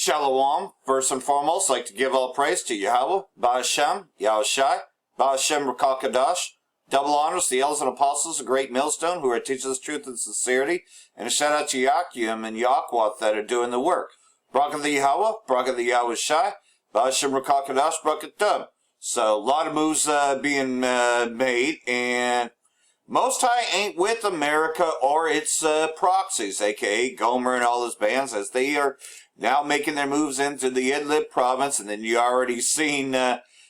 Shalom. First and foremost, I'd like to give all praise to Yahweh, Ba'ashem, Yahushai, Ba'ashem Rakakadash. Double honors to the elders and apostles, a great millstone, who are teaching us truth and sincerity. And a shout out to Yakim and Yaquath that are doing the work. Bracha the Yahweh, Bracha the Yahushai, Ba'ashem Rakakadash, Bracha Tum. So, a lot of moves being made, and Most High ain't with America or its proxies, aka Gomer and all his bands, as they are now making their moves into the Idlib province. And then you already seen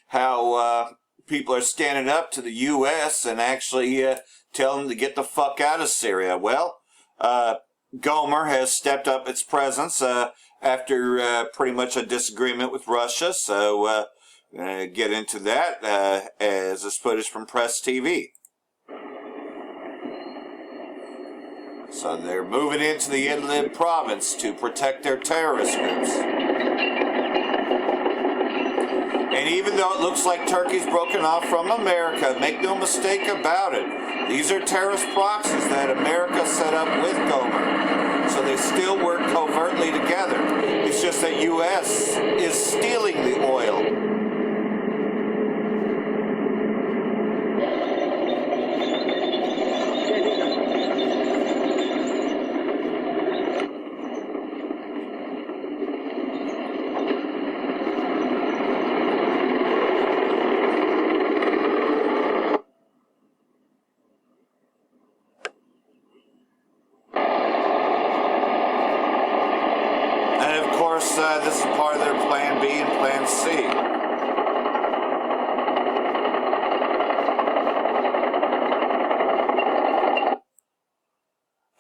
how people are standing up to the U.S. and actually telling them to get the fuck out of Syria. Well, Gomer has stepped up its presence after pretty much a disagreement with Russia. So get into that as this footage from Press TV. So they're moving into the Idlib province to protect their terrorist groups. And even though it looks like Turkey's broken off from America, make no mistake about it, these are terrorist proxies that America set up with Gomer. So they still work covertly together. It's just that U.S. is stealing the oil. This is part of their Plan B and Plan C.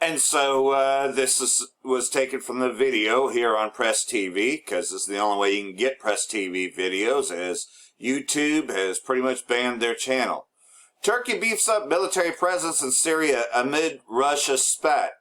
And so this was taken from the video here on Press TV, because this is the only way you can get Press TV videos, as YouTube has pretty much banned their channel. Turkey beefs up military presence in Syria amid Russia spat.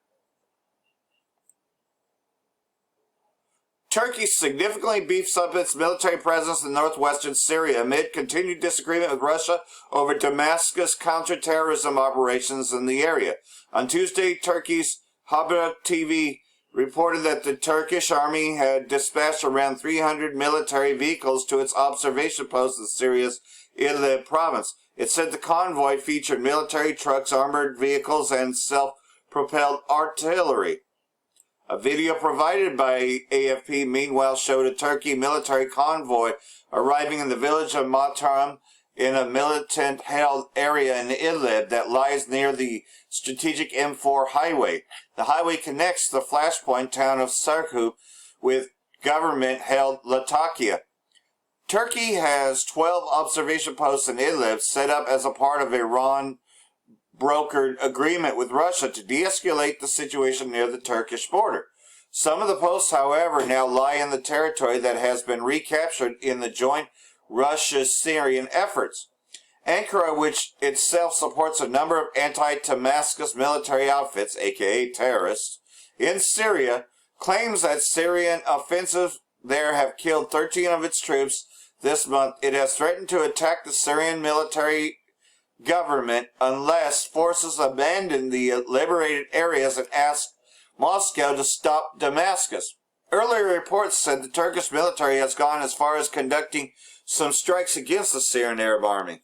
Turkey significantly beefs up its military presence in northwestern Syria amid continued disagreement with Russia over Damascus counterterrorism operations in the area. On Tuesday, Turkey's Haber TV reported that the Turkish army had dispatched around 300 military vehicles to its observation post in Syria's Idlib province. It said the convoy featured military trucks, armored vehicles, and self-propelled artillery. A video provided by AFP, meanwhile, showed a Turkey military convoy arriving in the village of Mataram in a militant-held area in Idlib that lies near the strategic M4 highway. The highway connects the flashpoint town of Sarkhu with government-held Latakia. Turkey has 12 observation posts in Idlib set up as a part of Iran brokered agreement with Russia to de-escalate the situation near the Turkish border. Some of the posts, however, now lie in the territory that has been recaptured in the joint Russia-Syrian efforts. Ankara, which itself supports a number of anti-Damascus military outfits, aka terrorists, in Syria, claims that Syrian offensives there have killed 13 of its troops this month. It has threatened to attack the Syrian military government unless forces abandon the liberated areas and ask Moscow to stop Damascus. Earlier reports said the Turkish military has gone as far as conducting some strikes against the Syrian Arab army.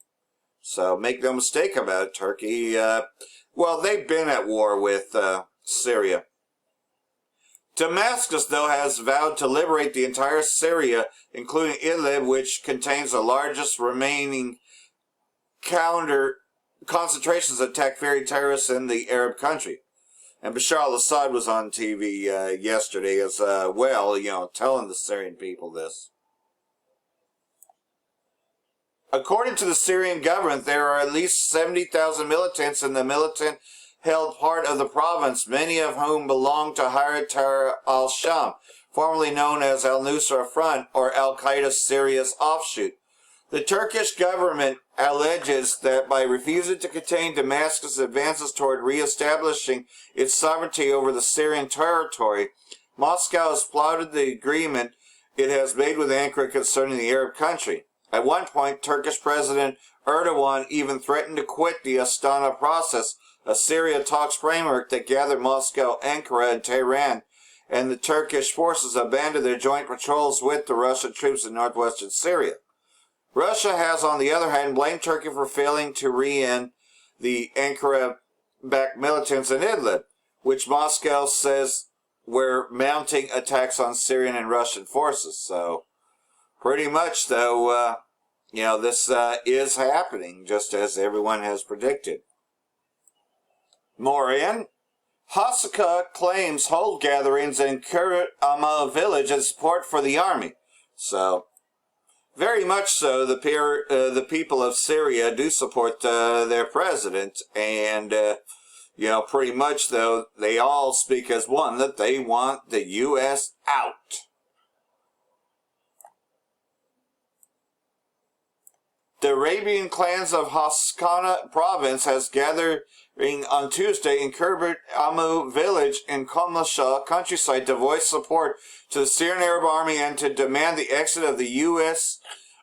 So make no mistake about it, Turkey, well, they've been at war with Syria. Damascus, though, has vowed to liberate the entire Syria, including Idlib, which contains the largest remaining counter concentrations of Takfiri terrorists in the Arab country. And Bashar al-Assad was on TV yesterday as well, telling the Syrian people this. According to the Syrian government, there are at least 70,000 militants in the militant-held part of the province, many of whom belong to Hayat Tahrir al-Sham, formerly known as al-Nusra Front, or al-Qaeda's Syria's offshoot. The Turkish government alleges that by refusing to contain Damascus' advances toward re-establishing its sovereignty over the Syrian territory, Moscow has flouted the agreement it has made with Ankara concerning the Arab country. At one point, Turkish President Erdogan even threatened to quit the Astana process, a Syria talks framework that gathered Moscow, Ankara, and Tehran, and the Turkish forces abandoned their joint patrols with the Russian troops in northwestern Syria. Russia has, on the other hand, blamed Turkey for failing to re-end the Ankara-backed militants in Idlib, which Moscow says were mounting attacks on Syrian and Russian forces. So, pretty much, though, this is happening, just as everyone has predicted. More in. Hasaka claims hold gatherings in Kurat Amal village as support for the army. So, very much so, the people of Syria do support their president, and, pretty much, though, they all speak as one, that they want the U.S. out. The Arabian clans of Haskana province has gathered on Tuesday in Kurbet Amu village in Komlasha countryside to voice support to the Syrian Arab Army and to demand the exit of the U.S.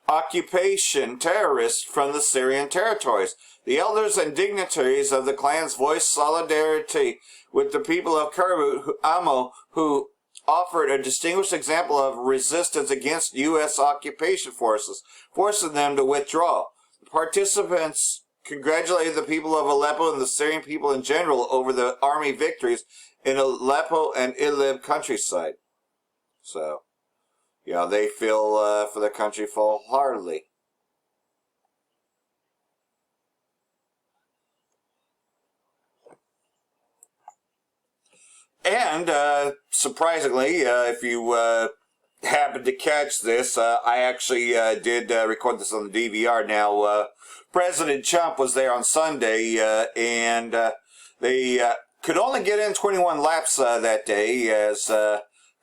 occupation terrorists from the Syrian territories. The elders and dignitaries of the clans voiced solidarity with the people of Kurbet Amu, who offered a distinguished example of resistance against U.S. occupation forces, forcing them to withdraw. The participants congratulated the people of Aleppo and the Syrian people in general over the army victories in Aleppo and Idlib countryside. So, they feel for the country full-heartedly. And, surprisingly, if you happened to catch this, I actually did record this on the DVR. Now, President Trump was there on Sunday, and they could only get in 21 laps that day, as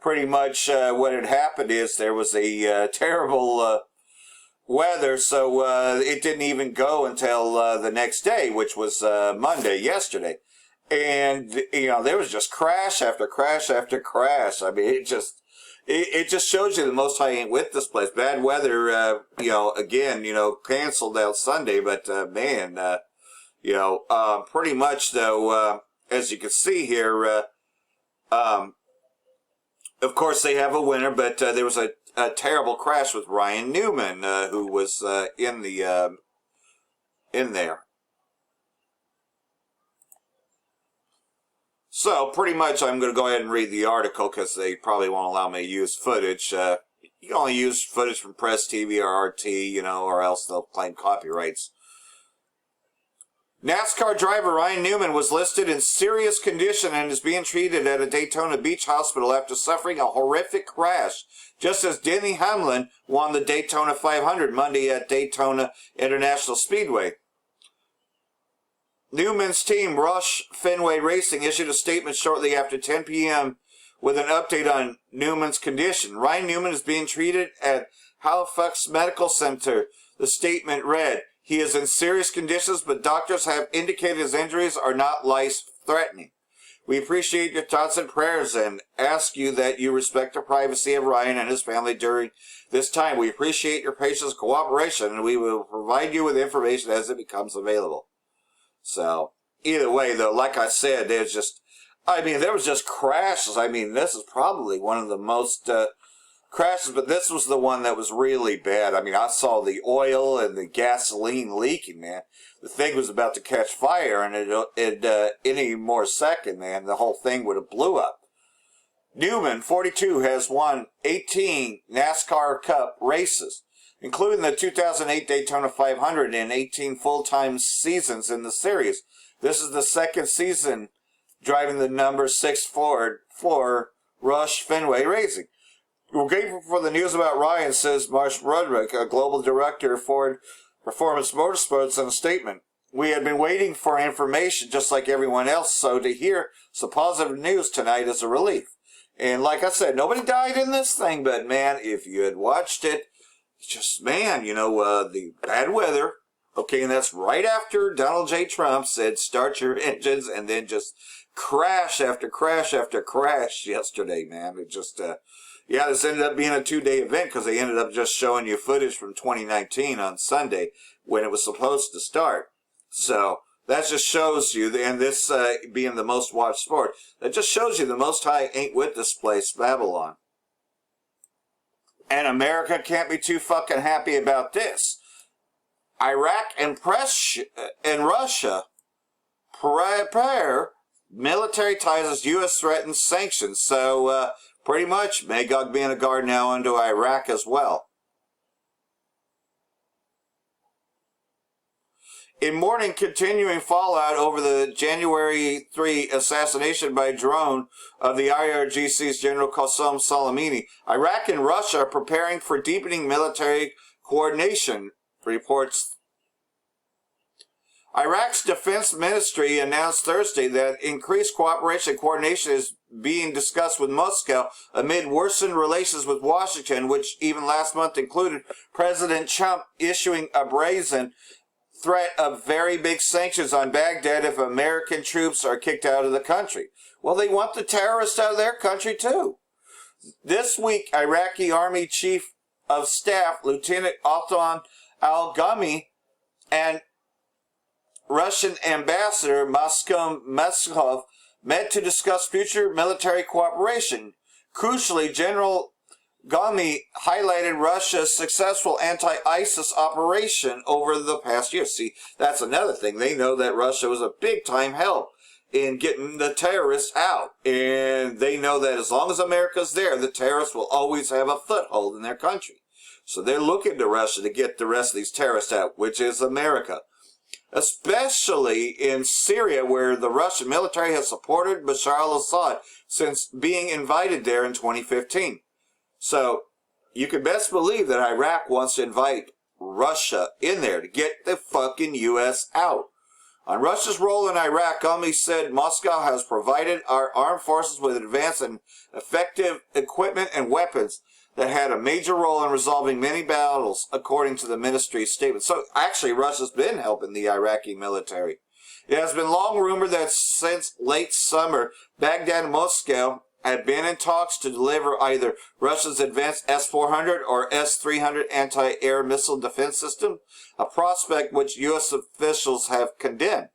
pretty much what had happened is there was a terrible weather, so it didn't even go until the next day, which was Monday, yesterday. And, there was just crash after crash after crash. I mean, it just shows you the Most High ain't with this place. Bad weather, again, canceled out Sunday, but, pretty much, though, as you can see here, of course they have a winner, but there was a terrible crash with Ryan Newman, who was in there. So, pretty much, I'm going to go ahead and read the article, because they probably won't allow me to use footage. You can only use footage from Press TV or RT, or else they'll claim copyrights. NASCAR driver Ryan Newman was listed in serious condition and is being treated at a Daytona Beach hospital after suffering a horrific crash, just as Denny Hamlin won the Daytona 500 Monday at Daytona International Speedway. Newman's team, Rush Fenway Racing, issued a statement shortly after 10 p.m. with an update on Newman's condition. Ryan Newman is being treated at Halifax Medical Center. The statement read, "He is in serious conditions, but doctors have indicated his injuries are not life-threatening. We appreciate your thoughts and prayers and ask you that you respect the privacy of Ryan and his family during this time. We appreciate your patience and cooperation, and we will provide you with information as it becomes available." So, either way, though, like I said, there was just crashes. I mean, this is probably one of the most crashes, but this was the one that was really bad. I mean, I saw the oil and the gasoline leaking, man. The thing was about to catch fire, and any more second, man, the whole thing would have blew up. Newman, 42, has won 18 NASCAR Cup races, including the 2008 Daytona 500 and 18 full-time seasons in the series. This is the second season driving the number 6 Ford for Rush Fenway Racing. "We're grateful for the news about Ryan," says Marsh Roderick, a global director of Ford Performance Motorsports, in a statement. "We had been waiting for information just like everyone else, so to hear some positive news tonight is a relief." And like I said, nobody died in this thing, but man, if you had watched it, just, man, the bad weather, okay, and that's right after Donald J. Trump said, "Start your engines," and then just crash after crash after crash yesterday, man. It just, this ended up being a 2-day event, because they ended up just showing you footage from 2019 on Sunday, when it was supposed to start. So, That just shows you, and this being the most watched sport, that just shows you the Most High ain't with this place, Babylon. And America can't be too fucking happy about this. Iraq and Russia prepare military ties as U.S. threatens sanctions. So pretty much Magog being a guard now into Iraq as well. In morning, continuing fallout over the January 3 assassination by drone of the IRGC's General Qasem Soleimani, Iraq and Russia are preparing for deepening military coordination, reports. Iraq's defense ministry announced Thursday that increased cooperation and coordination is being discussed with Moscow amid worsened relations with Washington, which even last month included President Trump issuing a brazen threat of very big sanctions on Baghdad if American troops are kicked out of the country. Well, they want the terrorists out of their country too. This week, Iraqi Army Chief of Staff Lieutenant Othman al-Ghami and Russian Ambassador Moskov met to discuss future military cooperation. Crucially, General Gomer highlighted Russia's successful anti-ISIS operation over the past year. See, that's another thing. They know that Russia was a big-time help in getting the terrorists out. And they know that as long as America's there, the terrorists will always have a foothold in their country. So they're looking to Russia to get the rest of these terrorists out, which is America. Especially in Syria, where the Russian military has supported Bashar al-Assad since being invited there in 2015. So, you can best believe that Iraq wants to invite Russia in there to get the fucking U.S. out. On Russia's role in Iraq, Ghomi said Moscow has provided our armed forces with advanced and effective equipment and weapons that had a major role in resolving many battles, according to the ministry's statement. So, actually, Russia's been helping the Iraqi military. It has been long rumored that since late summer, Baghdad and Moscow had been in talks to deliver either Russia's advanced S-400 or S-300 anti-air missile defense system, a prospect which U.S. officials have condemned.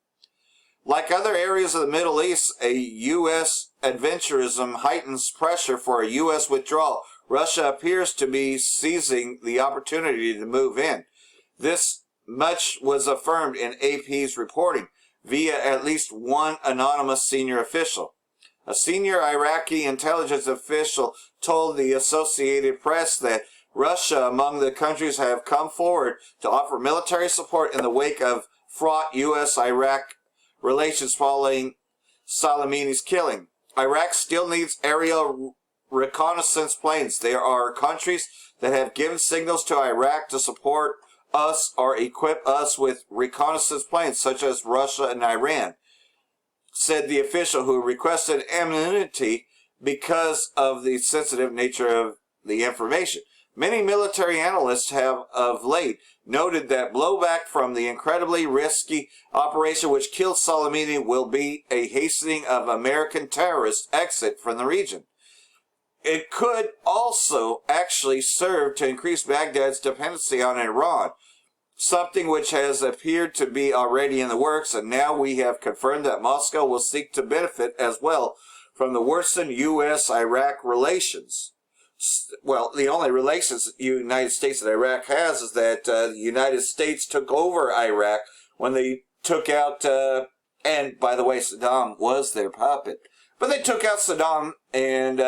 Like other areas of the Middle East, a U.S. adventurism heightens pressure for a U.S. withdrawal. Russia appears to be seizing the opportunity to move in. This much was affirmed in AP's reporting via at least one anonymous senior official. A senior Iraqi intelligence official told the Associated Press that Russia, among the countries, have come forward to offer military support in the wake of fraught U.S.-Iraq relations following Soleimani's killing. Iraq still needs aerial reconnaissance planes. There are countries that have given signals to Iraq to support us or equip us with reconnaissance planes, such as Russia and Iran, said the official, who requested anonymity because of the sensitive nature of the information. Many military analysts have of late noted that blowback from the incredibly risky operation which killed Soleimani will be a hastening of American terrorists' exit from the region. It could also actually serve to increase Baghdad's dependency on Iran, something which has appeared to be already in the works, and now we have confirmed that Moscow will seek to benefit as well from the worsened U.S.-Iraq relations. Well, the only relations the United States and Iraq has is that the United States took over Iraq when they took out, and by the way, Saddam was their puppet. But they took out Saddam and,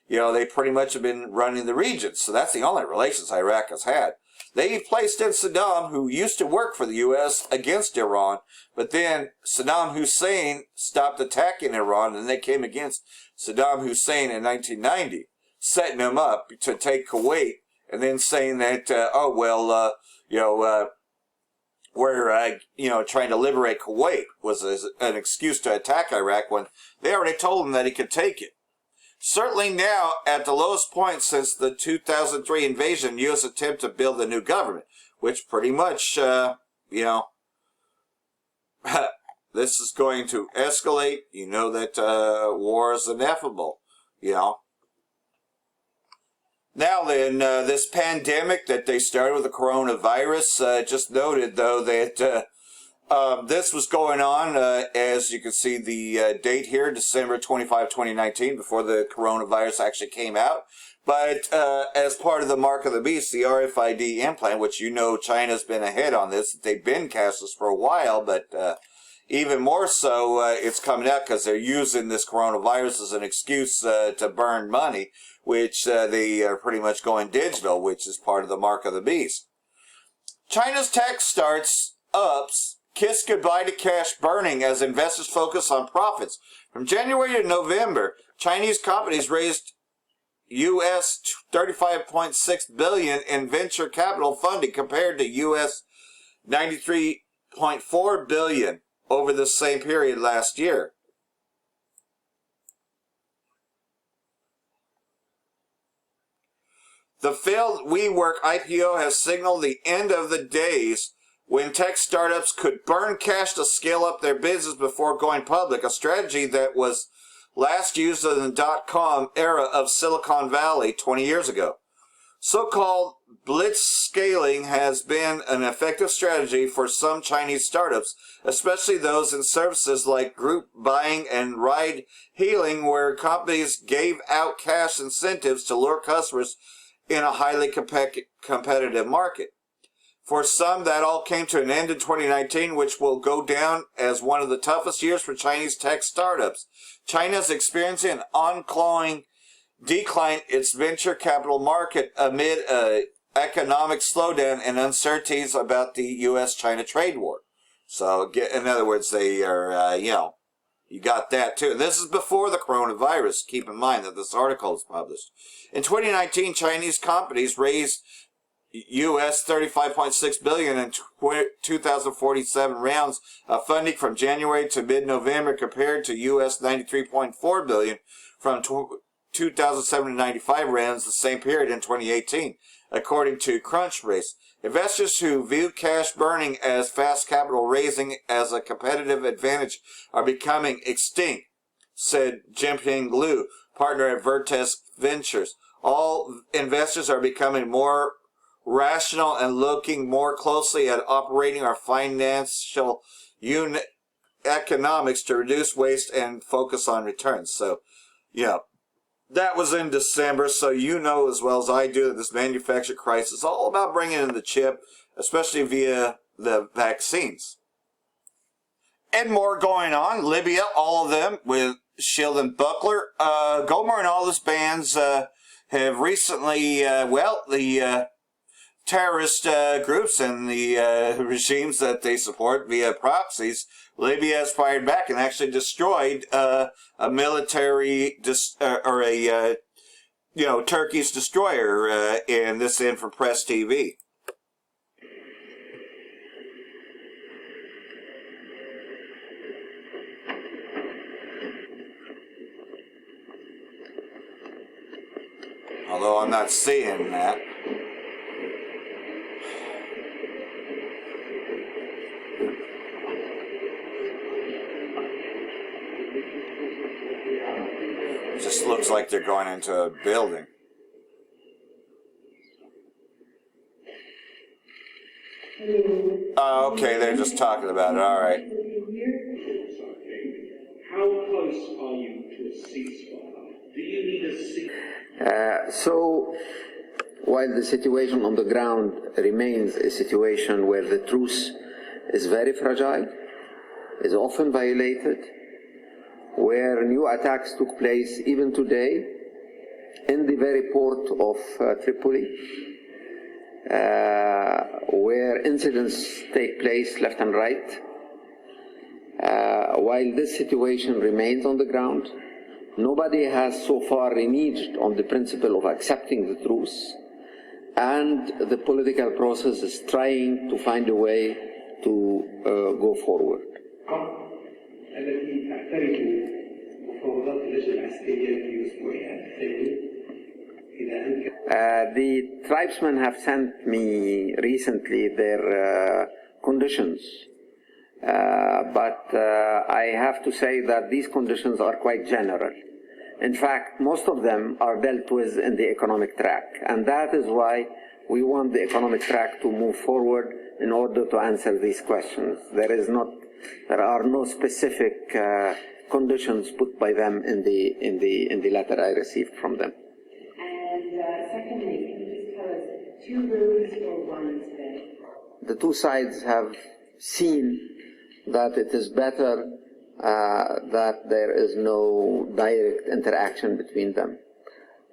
they pretty much have been running the region. So that's the only relations Iraq has had. They placed in Saddam, who used to work for the U.S. against Iran, but then Saddam Hussein stopped attacking Iran, and they came against Saddam Hussein in 1990, setting him up to take Kuwait, and then saying that, we're trying to liberate Kuwait was an excuse to attack Iraq when they already told him that he could take it. Certainly now, at the lowest point since the 2003 invasion, U.S. attempt to build a new government, which pretty much, this is going to escalate. You know that war is ineffable, Now then, this pandemic that they started with the coronavirus, just noted, though, that This was going on, as you can see the date here, December 25, 2019, before the coronavirus actually came out. But as part of the Mark of the Beast, the RFID implant, which you know China's been ahead on this, they've been cashless for a while, but even more so, it's coming out because they're using this coronavirus as an excuse to burn money, which they are pretty much going digital, which is part of the Mark of the Beast. China's tech startups kiss goodbye to cash burning as investors focus on profits. From January to November, Chinese companies raised U.S. $35.6 billion in venture capital funding compared to U.S. $93.4 billion over the same period last year. The failed WeWork IPO has signaled the end of the days when tech startups could burn cash to scale up their business before going public, a strategy that was last used in the dot-com era of Silicon Valley 20 years ago. So-called blitz scaling has been an effective strategy for some Chinese startups, especially those in services like group buying and ride-hailing, where companies gave out cash incentives to lure customers in a highly competitive market. For some, that all came to an end in 2019, which will go down as one of the toughest years for Chinese tech startups. China is experiencing an ongoing decline in its venture capital market amid an economic slowdown and uncertainties about the U.S.-China trade war. So, in other words, they are, you got that too. This is before the coronavirus. Keep in mind that this article is published. In 2019, Chinese companies raised U.S. $35.6 billion in 2,047 rounds of funding from January to mid-November, compared to U.S. $93.4 billion from 2,795 rounds the same period in 2018, according to Crunchbase. Investors who view cash burning as fast capital raising as a competitive advantage are becoming extinct, said Jinping Liu, partner at Vertex Ventures. All investors are becoming more rational and looking more closely at operating our financial unit economics to reduce waste and focus on returns. So, that was in December, so you know as well as I do that this manufacturing crisis is all about bringing in the chip, especially via the vaccines. And more going on. Libya, all of them, with Shield and Buckler. Gomer and all his bands have recently, the terrorist groups and the regimes that they support via proxies, Libya has fired back and actually destroyed a military Turkey's destroyer, and this in from Press TV. Although I'm not seeing that. Just looks like they're going into a building. Oh, okay, they're just talking about it. All right. How close are you to a ceasefire? Do you need a ceasefire? So, while the situation on the ground remains a situation where the truce is very fragile, is often violated, where new attacks took place even today in the very port of Tripoli, where incidents take place left and right. While this situation remains on the ground, nobody has so far reneged on the principle of accepting the truce, and the political process is trying to find a way to go forward. The tribesmen have sent me recently their conditions, but I have to say that these conditions are quite general. In fact, most of them are dealt with in the economic track, and that is why we want the economic track to move forward in order to answer these questions. There are no specific conditions put by them in the letter I received from them. And secondly, can you just tell us 2 rooms or 1 bed? The two sides have seen that it is better that there is no direct interaction between them.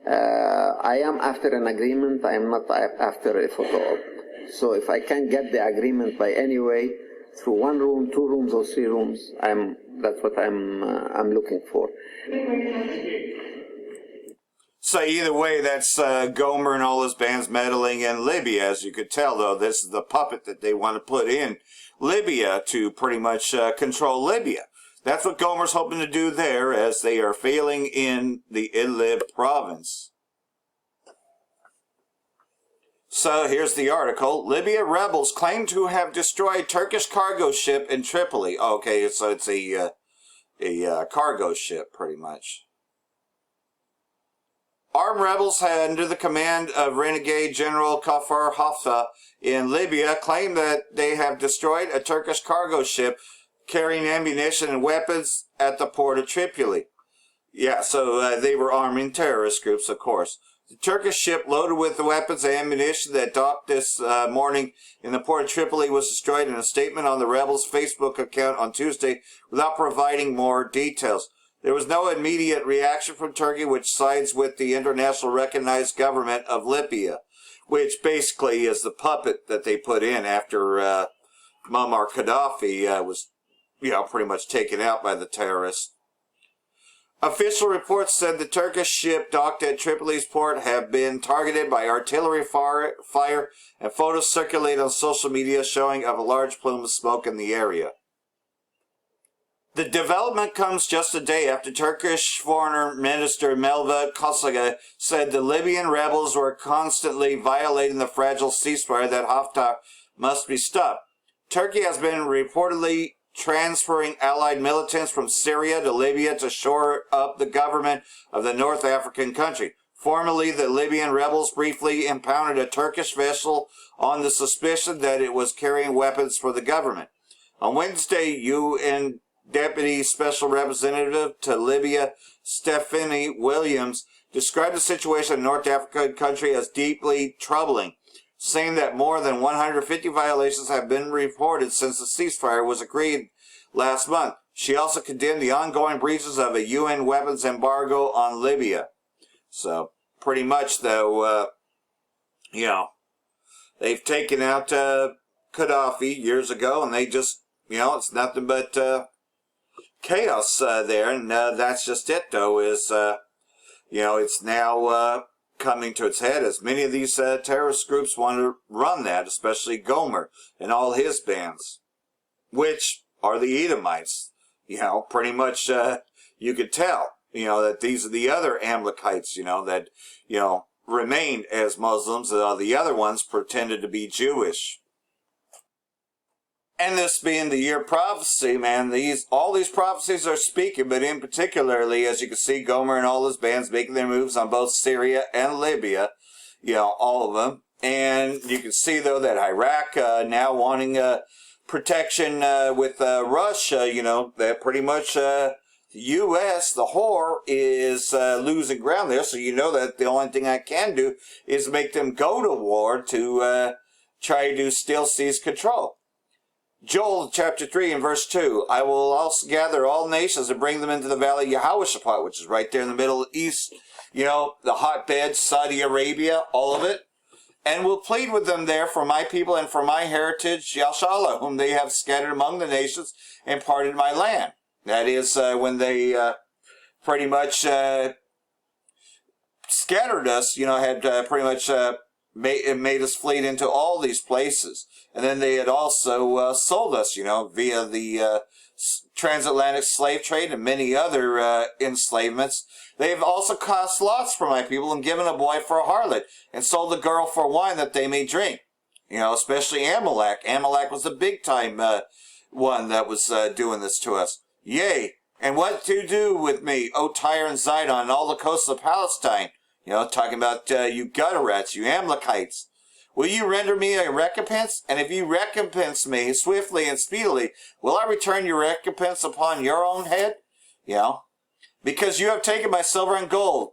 I am after an agreement, I am not after a photo op. So if I can get the agreement by any way, through 1 room, 2 rooms, or 3 rooms, that's what I'm looking for. So either way, that's Gomer and all his bands meddling in Libya. As you could tell, though, this is the puppet that they want to put in Libya to pretty much control Libya. That's what Gomer's hoping to do there, as they are failing in the Idlib province. So here's the article. Libya rebels claim to have destroyed Turkish cargo ship in Tripoli. Okay, so it's a cargo ship, pretty much. Armed rebels under the command of renegade General Kafar Hafta in Libya claim that they have destroyed a Turkish cargo ship carrying ammunition and weapons at the port of Tripoli. Yeah, so they were arming terrorist groups, of course. The Turkish ship loaded with the weapons and ammunition that docked this morning in the port of Tripoli was destroyed in a statement on the rebels' Facebook account on Tuesday without providing more details. There was no immediate reaction from Turkey, which sides with the international recognized government of Libya, which basically is the puppet that they put in after Muammar Gaddafi was, pretty much taken out by the terrorists. Official reports said the Turkish ship docked at Tripoli's port have been targeted by artillery fire, and photos circulate on social media showing of a large plume of smoke in the area. The development comes just a day after Turkish Foreign Minister Mevlut Kavusoglu said the Libyan rebels were constantly violating the fragile ceasefire that Haftar must be stopped. Turkey has been reportedly transferring allied militants from Syria to Libya to shore up the government of the North African country. Formerly, the Libyan rebels briefly impounded a Turkish vessel on the suspicion that it was carrying weapons for the government. On Wednesday, UN Deputy Special Representative to Libya, Stephanie Williams, described the situation in the North African country as deeply troubling, saying that more than 150 violations have been reported since the ceasefire was agreed last month. She also condemned the ongoing breaches of a UN weapons embargo on Libya. So, pretty much, though, they've taken out Gaddafi years ago, and they just, it's nothing but chaos there, and that's just it, though, is, it's now coming to its head, as many of these terrorist groups want to run that, especially Gomer and all his bands, which are the Edomites. Pretty much you could tell, that these are the other Amalekites, that, remained as Muslims. The other ones pretended to be Jewish. And this being the year of prophecy, man, all these prophecies are speaking, but in particularly, as you can see, Gomer and all his bands making their moves on both Syria and Libya, all of them. And you can see, though, that Iraq now wanting protection with Russia, that pretty much the U.S., the whore, is losing ground there. So that the only thing I can do is make them go to war to try to still seize control. Joel chapter 3 and verse 2, I will also gather all nations and bring them into the valley of Yehoshaphat, which is right there in the Middle East, the hotbed, Saudi Arabia, all of it, and will plead with them there for my people and for my heritage, Yashala, whom they have scattered among the nations and parted my land. That is when they pretty much scattered us, had pretty much made us flee into all these places. And then they had also sold us, via the transatlantic slave trade and many other enslavements. They've also cast lots for my people and given a boy for a harlot and sold a girl for wine that they may drink. Especially Amalek. Amalek was the big time one that was doing this to us. Yea, and what to do with me, O Tyre and Zidon, and all the coasts of Palestine? Talking about you gutter rats, you Amalekites. will you render me a recompense? And if you recompense me swiftly and speedily, will I return your recompense upon your own head? You know, because you have taken my silver and gold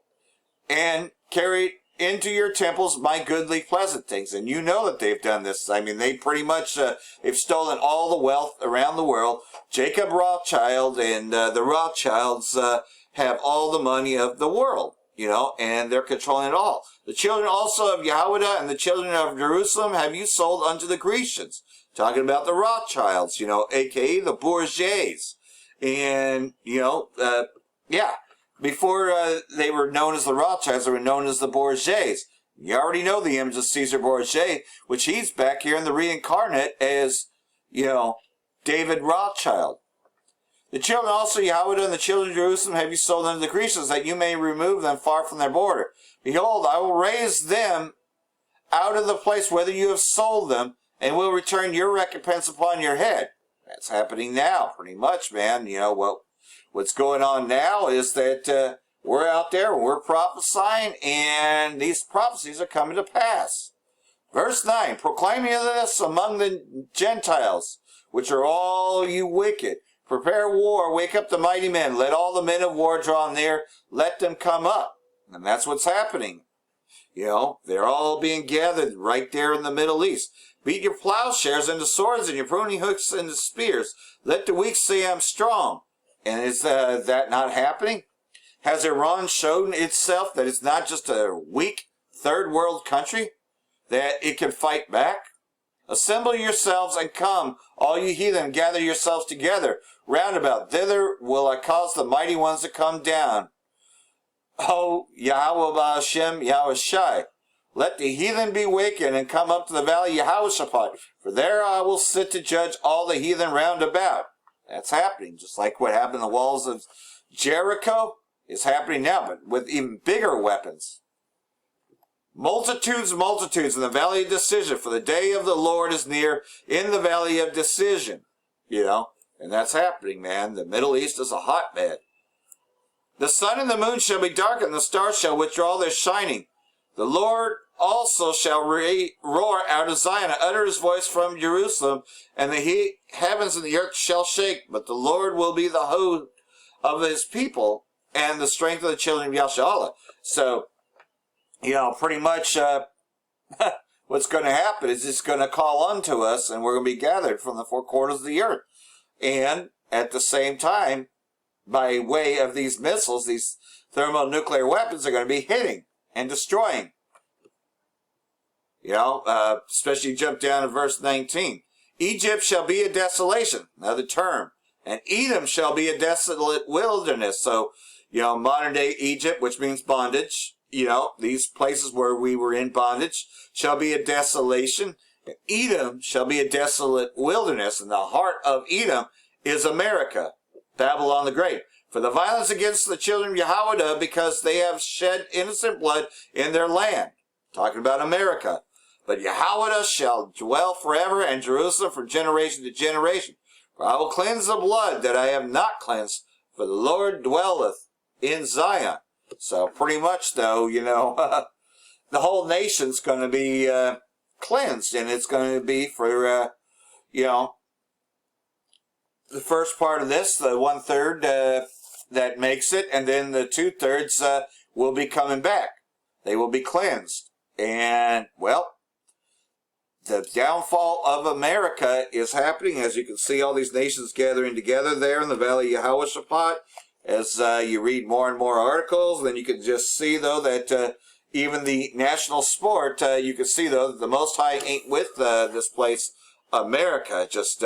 and carried into your temples my goodly pleasant things. And you know that they've done this. I mean, they pretty much, they've stolen all the wealth around the world. Jacob Rothschild and the Rothschilds have all the money of the world, you know, and they're controlling it all. The children also of Yehuda and the children of Jerusalem have you sold unto the Grecians. Talking about the Rothschilds, you know, a.k.a. the bourgeois. And, you know, yeah. Before they were known as the Rothschilds, they were known as the Bourgeois. You already know the image of Caesar Borgia, which he's back here in the reincarnate as, you know, David Rothschild. The children also, Yehuda and the children of Jerusalem have you sold unto the Grecians, that you may remove them far from their border. Behold, I will raise them out of the place whither you have sold them, and will return your recompense upon your head. That's happening now, pretty much, man. You know, well, what's going on now is that we're out there and we're prophesying, and these prophecies are coming to pass. Verse 9, proclaiming this among the Gentiles, which are all you wicked. Prepare war, wake up the mighty men. Let all the men of war draw near. Let them come up. And that's what's happening. You know, they're all being gathered right there in the Middle East. Beat your plowshares into swords and your pruning hooks into spears. Let the weak say I'm strong. And is that not happening? Has Iran shown itself that it's not just a weak third world country? That it can fight back? Assemble yourselves and come, all you heathen, gather yourselves together. Round about thither will I cause the mighty ones to come down. O Yahweh Hashem Yahushai, let the heathen be wakened and come up to the valley of Yehoshaphat, for there I will sit to judge all the heathen round about. That's happening, just like what happened in the walls of Jericho is happening now, but with even bigger weapons. Multitudes, multitudes in the valley of decision, for the day of the Lord is near in the valley of decision. You know, and that's happening, man. The Middle East is a hotbed. The sun and the moon shall be darkened, the stars shall withdraw their shining. The Lord also shall roar out of Zion, and utter his voice from Jerusalem, and the heavens and the earth shall shake, but the Lord will be the hope of his people, and the strength of the children of Yashala. So, you know, pretty much what's going to happen is it's going to call unto us, and we're going to be gathered from the four quarters of the earth. And at the same time, by way of these missiles, these thermonuclear weapons are going to be hitting and destroying. You know, especially jump down to verse 19. Egypt shall be a desolation, another term, and Edom shall be a desolate wilderness. So, you know, modern day Egypt, which means bondage, you know, these places where we were in bondage, shall be a desolation. And Edom shall be a desolate wilderness, and the heart of Edom is America, Babylon the Great. For the violence against the children of Yehoiada, because they have shed innocent blood in their land. Talking about America. But Yehoiada shall dwell forever, and Jerusalem from generation to generation. For I will cleanse the blood that I have not cleansed, for the Lord dwelleth in Zion. So pretty much, though, you know, the whole nation's going to be cleansed, and it's going to be for, you know, the first part of this, the 1/3 that makes it, and then the 2/3 will be coming back. They will be cleansed. And, well, the downfall of America is happening, as you can see all these nations gathering together there in the valley of Yehoshaphat. As you read more and more articles, then you can just see, though, that even the national sport, you can see, though, that the Most High ain't with this place, America. Just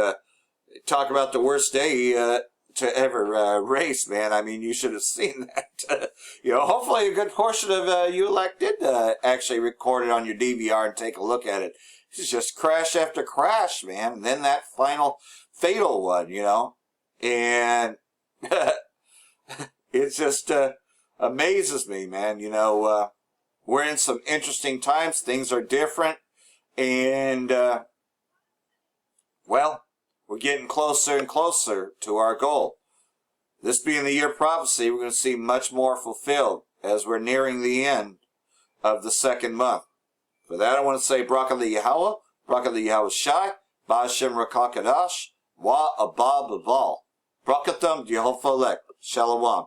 talk about the worst day to ever race, man. I mean, you should have seen that. You know, hopefully a good portion of you elect did actually record it on your DVR and take a look at it. It's just crash after crash, man. And then that final fatal one, you know. And it just amazes me, man. You know, we're in some interesting times. Things are different. And, well, we're getting closer and closer to our goal. This being the year of prophecy, we're going to see much more fulfilled as we're nearing the end of the second month. For that, I want to say Barak Yahweh, Barak Yahweh Shai, Ba'ashem Rakakadash, Wa Abba Baval. Brakatham Yehofolek. Shalom.